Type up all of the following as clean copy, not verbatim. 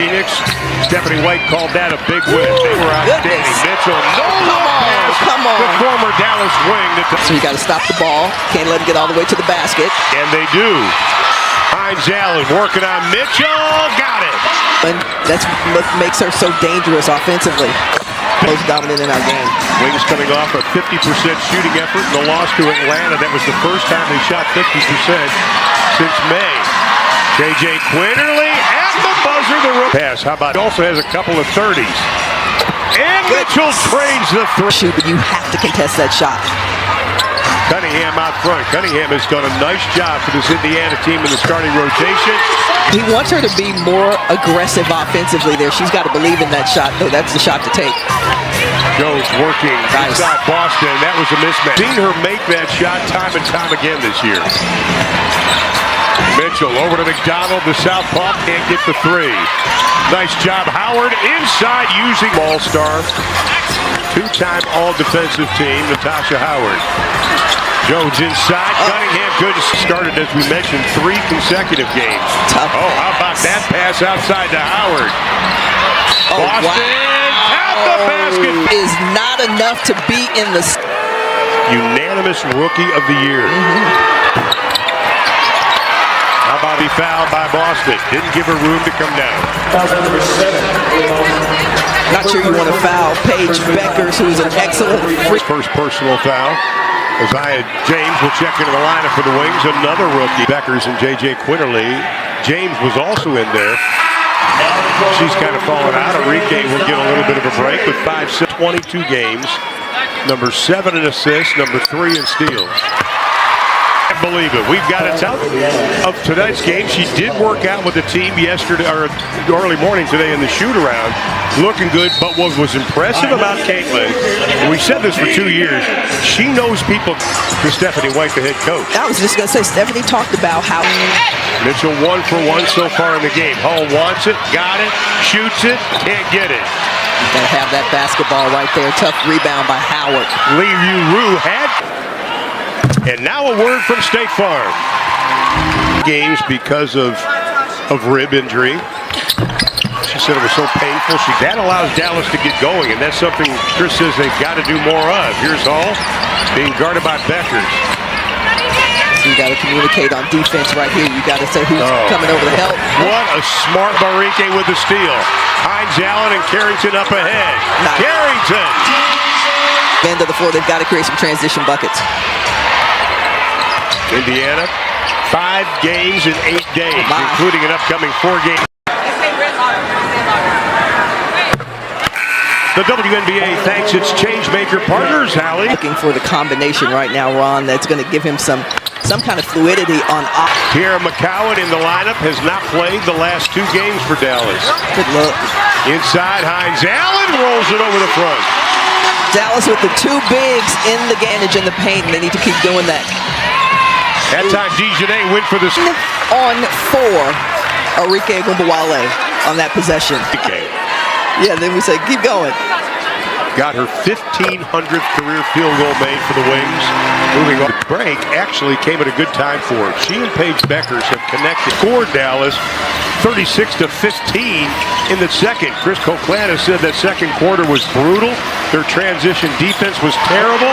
Phoenix, Stephanie White called that a big win. They were outstanding. Mitchell, no pass. Come on. The former Dallas wing. So you got to stop the ball. Can't let it get all the way to the basket. And they do. Rhyne Howard working on Mitchell. Got it. And that's what makes her so dangerous offensively. Most dominant in our game. Wings coming off a 50% shooting effort in the loss to Atlanta. That was the first time they shot 50% since May. J.J. Quinterly at the buzzer. The pass. How about? He also has a couple of 30s. And Mitchell trains the three. Shoot, but you have to contest that shot. Cunningham out front. Cunningham has done a nice job for this Indiana team in the starting rotation. He wants her to be more aggressive offensively there. She's got to believe in that shot, though. That's the shot to take. Jones working Nice. inside Boston. That was a mismatch. Seen her make that shot time and time again this year. Mitchell over to McDonald. The southpaw can't get the three. Nice job, Howard, inside using all-star. Two-time all-defensive team, Natasha Howard. Jones inside. Cunningham good. Started, as we mentioned, 3 consecutive games. Tough. Oh, how about that pass outside to Howard? Oh, Boston at the basket. Is not enough to be in the Unanimous Rookie of the Year. How about he fouled by Boston? Didn't give her room to come down. Not sure you want to foul Paige Beckers, who is an excellent free. First personal foul. Isaiah James will check into the lineup for the Wings. Another rookie. Beckers and J.J. Quinterly. James was also in there. She's kind of fallen out. Enrique will get a little bit of a break with 22 games. Number 7 in assists, number 3 in steals. I believe it. We've got to tell of tonight's game. She did work out with the team yesterday, or early morning today in the shoot-around. Looking good, but what was impressive about Caitlin, and we said this for 2 years, she knows people to Stephanie White, the head coach. I was just going to say, Stephanie talked about how Mitchell 1 for 1 so far in the game. Hull wants it, got it, shoots it, can't get it. they have that basketball right there. Tough rebound by Howard. Lee Yu-Ru had. And now a word from State Farm. Games because of rib injury. She said it was so painful. That allows Dallas to get going, and that's something Chris says they've got to do more of. Here's Hall being guarded by Beckers. So you got to communicate on defense right here. You got to say who's coming over to help. What a smart Barrique with the steal. Hines Allen and Carrington up ahead. Nice. Carrington. End of the floor, they've got to create some transition buckets. Indiana, 5 games in 8 days, including an upcoming 4 game. The WNBA thanks its changemaker partners, Hallie. Looking for the combination right now, Ron, that's going to give him some kind of fluidity on off. Kiera McCowan in the lineup has not played the last 2 games for Dallas. Good look. Inside, Hines Allen rolls it over the front. Dallas with the 2 bigs in the advantage in the paint, and they need to keep doing that. That time, Dejanay went for this. On 4, Enrique Gumbawale on that possession. Okay. Yeah, then we say, keep going. Got her 1,500th career field goal made for the Wings. Moving on. The break actually came at a good time for her. She and Paige Beckers have connected. Scored Dallas 36-15 in the second. Chris Coklana said that second quarter was brutal. Their transition defense was terrible.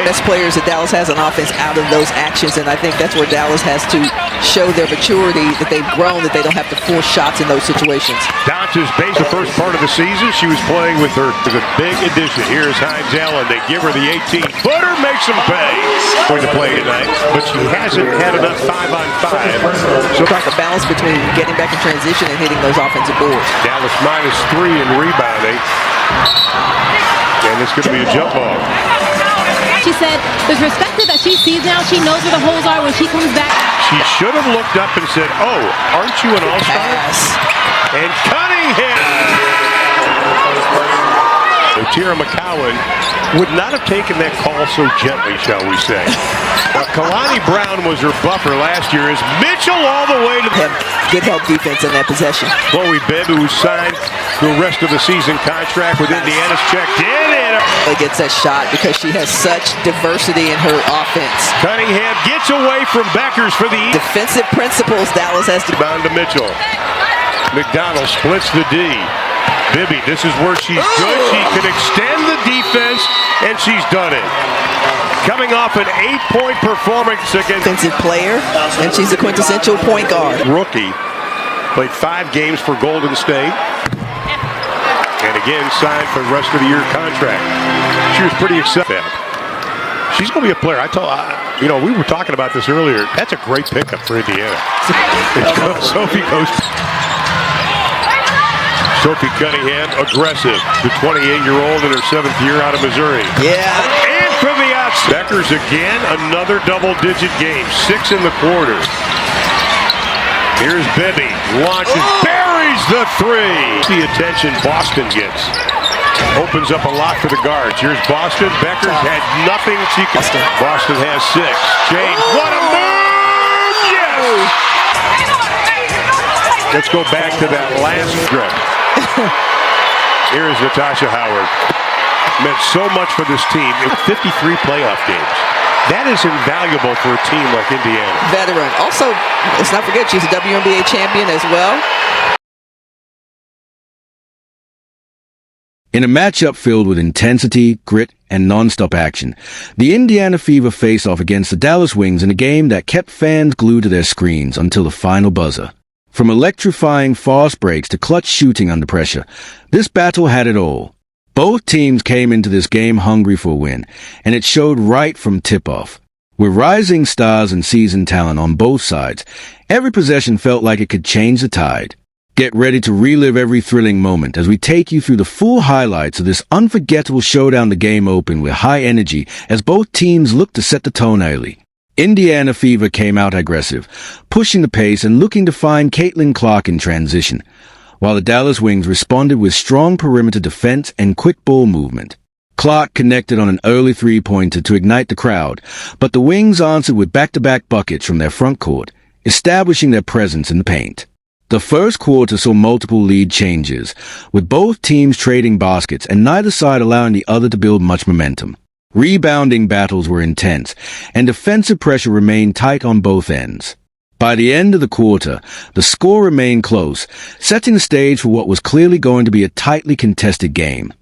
Best players that Dallas has on offense out of those actions, and I think that's where Dallas has to show their maturity, that they've grown, that they don't have to force shots in those situations. Doncic base the first part of the season. She was playing with her. It was a big addition. Here's Hines Allen. They give her the 18-footer, makes them pay. Going to play tonight, but she hasn't had enough 5-on-5. So it's like a balance between getting back in transition and hitting those offensive boards. Dallas -3 in rebounding. And it's going to be a jump ball. She said the perspective that she sees now, she knows where the holes are when she comes back. She should have looked up and said, oh, aren't you an all-star? And Cunningham. Kiera McCowan would not have taken that call so gently, shall we say. Kalani Brown was her buffer last year. Is Mitchell all the way to the... Good help defense in that possession. Chloe Bibb, who signed the rest of the season contract with Indiana's checked in. She gets that shot because she has such diversity in her offense. Cunningham gets away from Beckers for the... Defensive principles Dallas has to... Bound to Mitchell. McDonald splits the D. Bibby, this is where she's good. She can extend the defense, and she's done it. Coming off an 8-point performance against Defensive player, and she's a quintessential point guard. Rookie. Played 5 games for Golden State. And again, signed for the rest of the year contract. She was pretty excited. She's going to be a player. We were talking about this earlier. That's a great pickup for Indiana. Sophie Cunningham, aggressive. The 28-year-old in her 7th year out of Missouri. Yeah. And from the outside. Beckers again, another double-digit game. 6 in the quarter. Here's Bibby. Launches, buries the 3. The attention Boston gets. Opens up a lot for the guards. Here's Boston. Beckers had nothing she can. Boston has 6. James, what a move! Yes! Let's go back to that last strip. Here's Natasha Howard. Meant so much for this team in 53 playoff games. That is invaluable for a team like Indiana. Veteran. Also, let's not forget, she's a WNBA champion as well. In a matchup filled with intensity, grit, and non-stop action, the Indiana Fever face off against the Dallas Wings in a game that kept fans glued to their screens until the final buzzer. From electrifying fast breaks to clutch shooting under pressure, this battle had it all. Both teams came into this game hungry for a win, and it showed right from tip-off. With rising stars and seasoned talent on both sides, every possession felt like it could change the tide. Get ready to relive every thrilling moment as we take you through the full highlights of this unforgettable showdown. The game opened with high energy as both teams looked to set the tone early. Indiana Fever came out aggressive, pushing the pace and looking to find Caitlin Clark in transition, while the Dallas Wings responded with strong perimeter defense and quick ball movement. Clark connected on an early 3-pointer to ignite the crowd, but the Wings answered with back-to-back buckets from their front court, establishing their presence in the paint. The first quarter saw multiple lead changes, with both teams trading baskets and neither side allowing the other to build much momentum. Rebounding battles were intense, and defensive pressure remained tight on both ends. By the end of the quarter, the score remained close, setting the stage for what was clearly going to be a tightly contested game.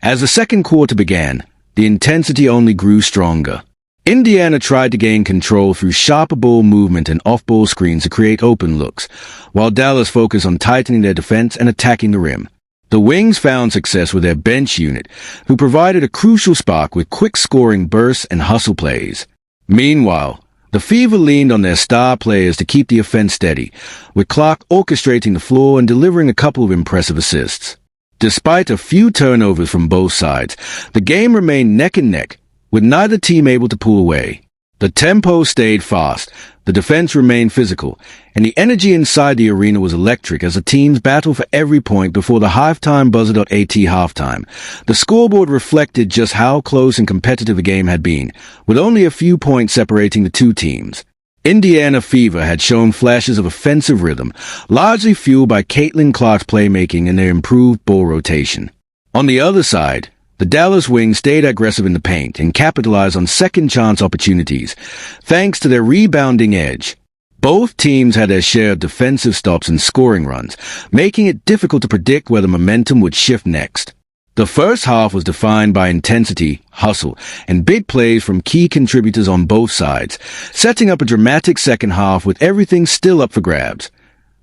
As the second quarter began, the intensity only grew stronger. Indiana tried to gain control through sharper ball movement and off-ball screens to create open looks, while Dallas focused on tightening their defense and attacking the rim. The Wings found success with their bench unit, who provided a crucial spark with quick scoring bursts and hustle plays. Meanwhile, the Fever leaned on their star players to keep the offense steady, with Clark orchestrating the floor and delivering a couple of impressive assists. Despite a few turnovers from both sides, the game remained neck and neck, with neither team able to pull away. The tempo stayed fast, the defense remained physical, and the energy inside the arena was electric as the teams battled for every point before the halftime buzzer. At halftime, the scoreboard reflected just how close and competitive the game had been, with only a few points separating the two teams. Indiana Fever had shown flashes of offensive rhythm, largely fueled by Caitlin Clark's playmaking and their improved ball rotation. On the other side, the Dallas Wings stayed aggressive in the paint and capitalized on second-chance opportunities, thanks to their rebounding edge. Both teams had their share of defensive stops and scoring runs, making it difficult to predict where the momentum would shift next. The first half was defined by intensity, hustle, and big plays from key contributors on both sides, setting up a dramatic second half with everything still up for grabs.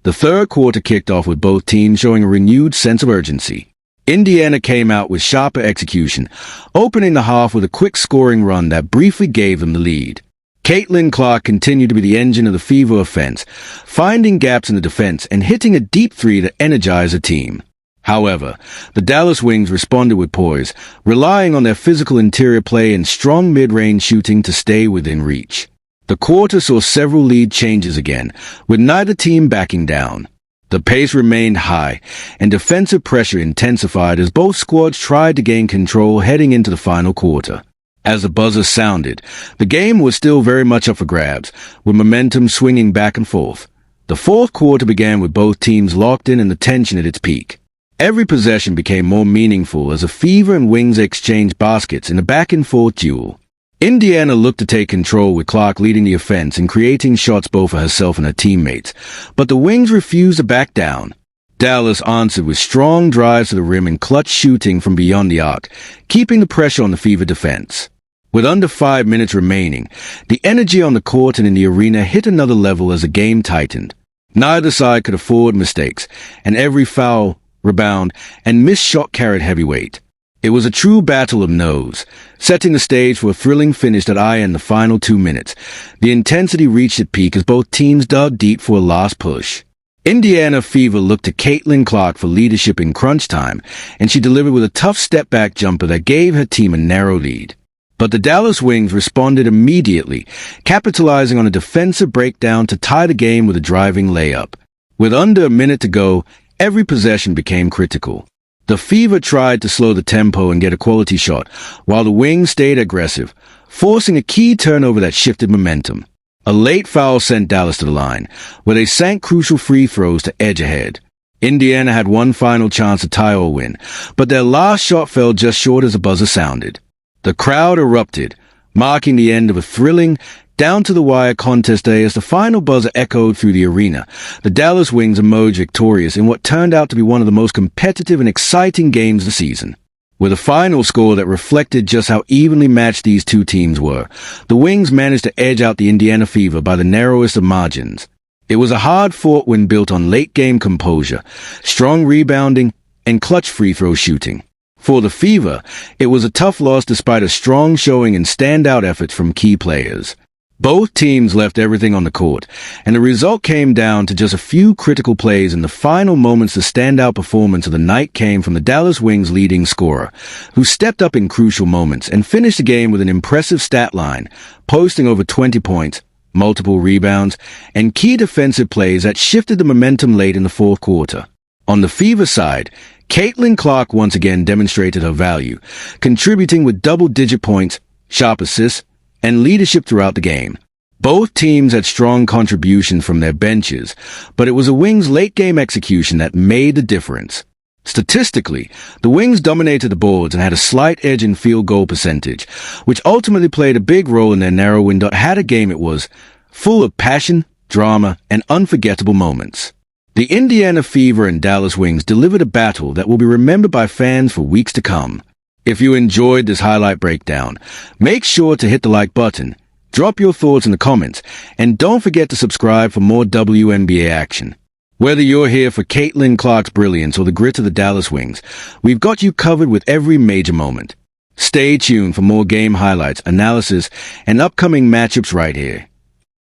The third quarter kicked off with both teams showing a renewed sense of urgency. Indiana came out with sharper execution, opening the half with a quick scoring run that briefly gave them the lead. Caitlin Clark continued to be the engine of the Fever offense, finding gaps in the defense and hitting a deep 3 to energize the team. However, the Dallas Wings responded with poise, relying on their physical interior play and strong mid-range shooting to stay within reach. The quarter saw several lead changes again, with neither team backing down. The pace remained high, and defensive pressure intensified as both squads tried to gain control heading into the final quarter. As the buzzer sounded, the game was still very much up for grabs, with momentum swinging back and forth. The fourth quarter began with both teams locked in and the tension at its peak. Every possession became more meaningful as the Fever and Wings exchanged baskets in a back-and-forth duel. Indiana looked to take control with Clark leading the offense and creating shots both for herself and her teammates, but the Wings refused to back down. Dallas answered with strong drives to the rim and clutch shooting from beyond the arc, keeping the pressure on the Fever defense. With under 5 minutes remaining, the energy on the court and in the arena hit another level as the game tightened. Neither side could afford mistakes, and every foul, rebound, and missed shot carried heavyweight. It was a true battle of nose, setting the stage for a thrilling finish that in the final 2 minutes. The intensity reached its peak as both teams dug deep for a last push. Indiana Fever looked to Caitlin Clark for leadership in crunch time, and she delivered with a tough step-back jumper that gave her team a narrow lead. But the Dallas Wings responded immediately, capitalizing on a defensive breakdown to tie the game with a driving layup. With under a minute to go, every possession became critical. The Fever tried to slow the tempo and get a quality shot, while the Wings stayed aggressive, forcing a key turnover that shifted momentum. A late foul sent Dallas to the line, where they sank crucial free throws to edge ahead. Indiana had one final chance to tie or win, but their last shot fell just short as the buzzer sounded. The crowd erupted, marking the end of a thrilling, down-to-the-wire contest day as the final buzzer echoed through the arena. The Dallas Wings emerged victorious in what turned out to be one of the most competitive and exciting games of the season. With a final score that reflected just how evenly matched these two teams were, the Wings managed to edge out the Indiana Fever by the narrowest of margins. It was a hard-fought win built on late-game composure, strong rebounding, and clutch free-throw shooting. For the Fever, it was a tough loss despite a strong showing and standout efforts from key players. Both teams left everything on the court, and the result came down to just a few critical plays in the final moments. The standout performance of the night came from the Dallas Wings' leading scorer, who stepped up in crucial moments and finished the game with an impressive stat line, posting over 20 points, multiple rebounds, and key defensive plays that shifted the momentum late in the fourth quarter. On the Fever side, Caitlin Clark once again demonstrated her value, contributing with double-digit points, sharp assists, and leadership throughout the game. Both teams had strong contributions from their benches, but it was the Wings' late-game execution that made the difference. Statistically, the Wings dominated the boards and had a slight edge in field goal percentage, which ultimately played a big role in their narrow win. Had a game it was full of passion, drama, and unforgettable moments. The Indiana Fever and Dallas Wings delivered a battle that will be remembered by fans for weeks to come. If you enjoyed this highlight breakdown, make sure to hit the like button, drop your thoughts in the comments, and don't forget to subscribe for more WNBA action. Whether you're here for Caitlin Clark's brilliance or the grit of the Dallas Wings, we've got you covered with every major moment. Stay tuned for more game highlights, analysis, and upcoming matchups right here.